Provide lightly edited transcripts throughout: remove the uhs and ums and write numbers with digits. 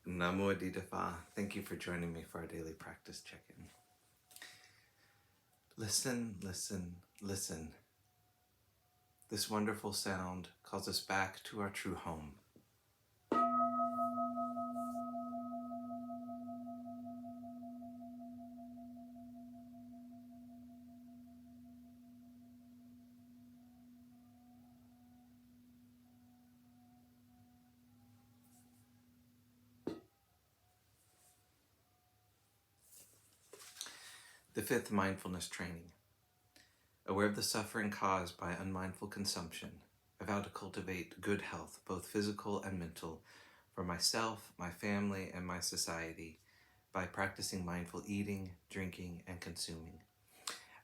Namo Phat. Thank you for joining me for our daily practice check-in. Listen, listen, listen. This wonderful sound calls us back to our true home. The fifth mindfulness training. Aware of the suffering caused by unmindful consumption, I vow to cultivate good health, both physical and mental, for myself, my family, and my society by practicing mindful eating, drinking, and consuming.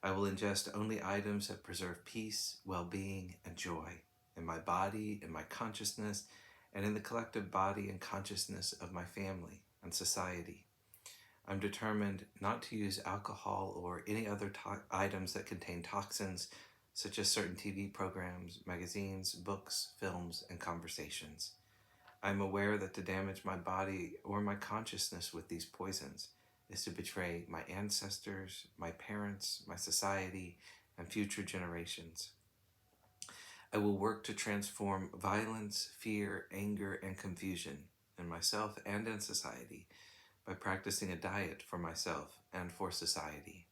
I will ingest only items that preserve peace, well-being, and joy in my body, in my consciousness, and in the collective body and consciousness of my family and society. I'm determined not to use alcohol or any other items that contain toxins, such as certain TV programs, magazines, books, films, and conversations. I'm aware that to damage my body or my consciousness with these poisons is to betray my ancestors, my parents, my society, and future generations. I will work to transform violence, fear, anger, and confusion in myself and in society by practicing a diet for myself and for society.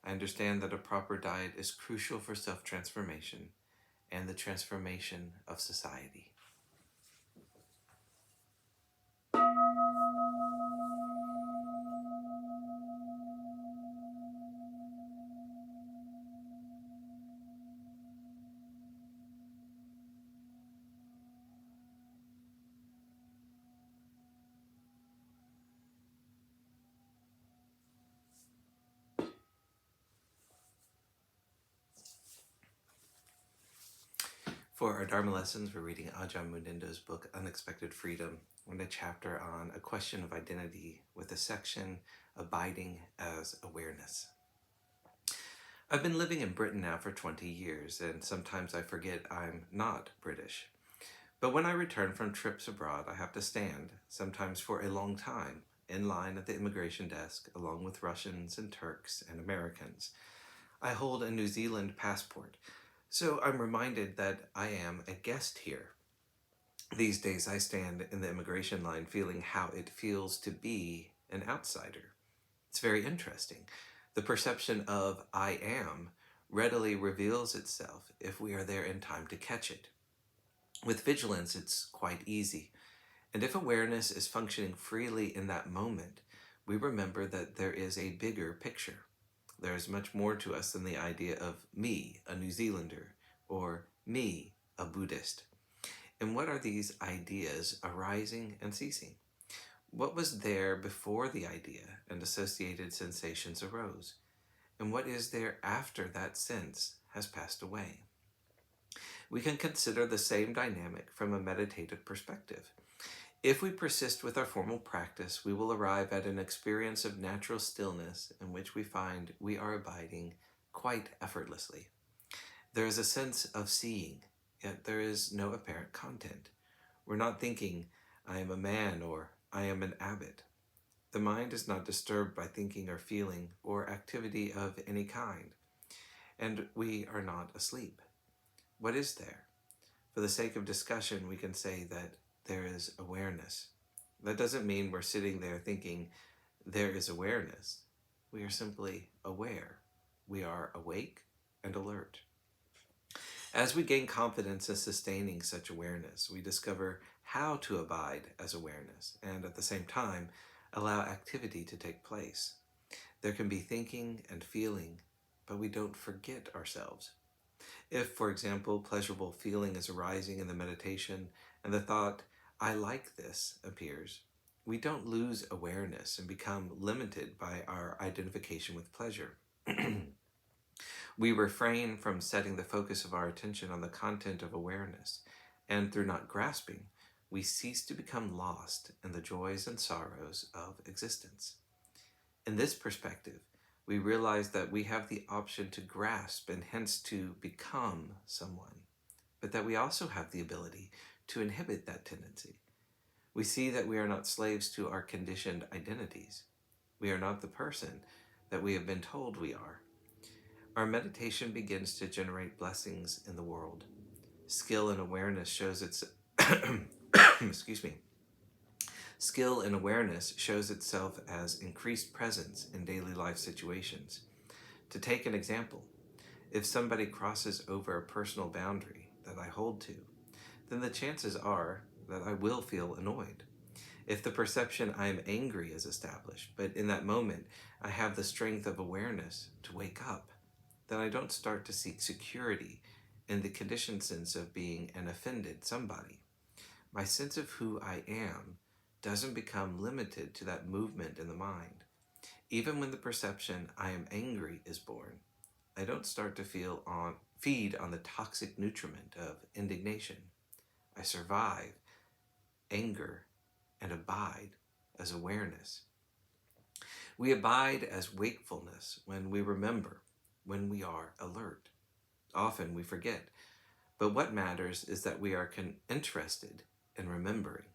I understand that a proper diet is crucial for self-transformation and the transformation of society. For our Dharma lessons, we're reading Ajahn Munindo's book, Unexpected Freedom, and a chapter on a question of identity with a section, Abiding as Awareness. I've been living in Britain now for 20 years, and sometimes I forget I'm not British. But when I return from trips abroad, I have to stand, sometimes for a long time, in line at the immigration desk, along with Russians and Turks and Americans. I hold a New Zealand passport, so I'm reminded that I am a guest here. These days I stand in the immigration line feeling how it feels to be an outsider. It's very interesting. The perception of I am readily reveals itself if we are there in time to catch it. With vigilance, it's quite easy. And if awareness is functioning freely in that moment, we remember that there is a bigger picture. There is much more to us than the idea of me, a New Zealander, or me, a Buddhist. And what are these ideas arising and ceasing? What was there before the idea and associated sensations arose? And what is there after that sense has passed away? We can consider the same dynamic from a meditative perspective. If we persist with our formal practice, we will arrive at an experience of natural stillness in which we find we are abiding quite effortlessly. There is a sense of seeing, yet there is no apparent content. We're not thinking, I am a man or I am an abbot. The mind is not disturbed by thinking or feeling or activity of any kind, and we are not asleep. What is there? For the sake of discussion, we can say that there is awareness. That doesn't mean we're sitting there thinking there is awareness. We are simply aware. We are awake and alert. As we gain confidence in sustaining such awareness, we discover how to abide as awareness and at the same time allow activity to take place. There can be thinking and feeling, but we don't forget ourselves. If, for example, pleasurable feeling is arising in the meditation and the thought, I like this, appears, we don't lose awareness and become limited by our identification with pleasure. We refrain from setting the focus of our attention on the content of awareness, and through not grasping, we cease to become lost in the joys and sorrows of existence. In this perspective, we realize that we have the option to grasp and hence to become someone, but that we also have the ability to inhibit that tendency. We see that we are not slaves to our conditioned identities. We are not the person that we have been told we are. Our meditation begins to generate blessings in the world. Skill and awareness shows its excuse me. Skill and awareness shows itself as increased presence in daily life situations. To take an example, if somebody crosses over a personal boundary that I hold to, then the chances are that I will feel annoyed. If the perception I am angry is established, but in that moment I have the strength of awareness to wake up, then I don't start to seek security in the conditioned sense of being an offended somebody. My sense of who I am doesn't become limited to that movement in the mind. Even when the perception I am angry is born, I don't start to feed on the toxic nutriment of indignation. I survive anger and abide as awareness. We abide as wakefulness when we remember, when we are alert. Often we forget, but what matters is that we are interested in remembering.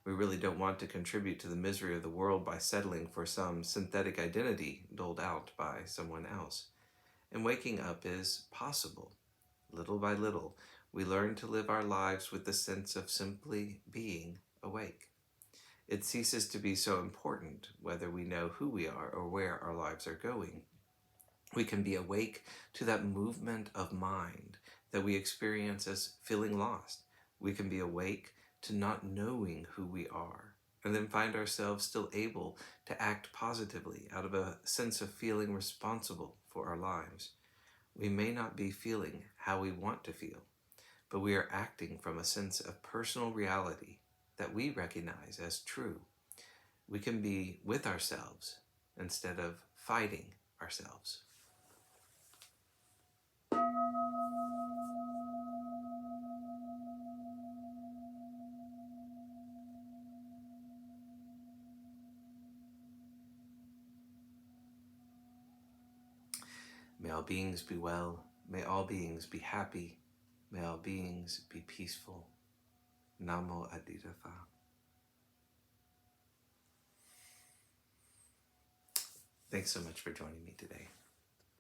We really don't want to contribute to the misery of the world by settling for some synthetic identity doled out by someone else. And waking up is possible. Little by little, we learn to live our lives with the sense of simply being awake. It ceases to be so important whether we know who we are or where our lives are going. We can be awake to that movement of mind that we experience as feeling lost. We can be awake to not knowing who we are, and then find ourselves still able to act positively out of a sense of feeling responsible for our lives. We may not be feeling how we want to feel, but we are acting from a sense of personal reality that we recognize as true. We can be with ourselves instead of fighting ourselves. May all beings be well. May all beings be happy. May all beings be peaceful. Namo Adidafa. Thanks so much for joining me today.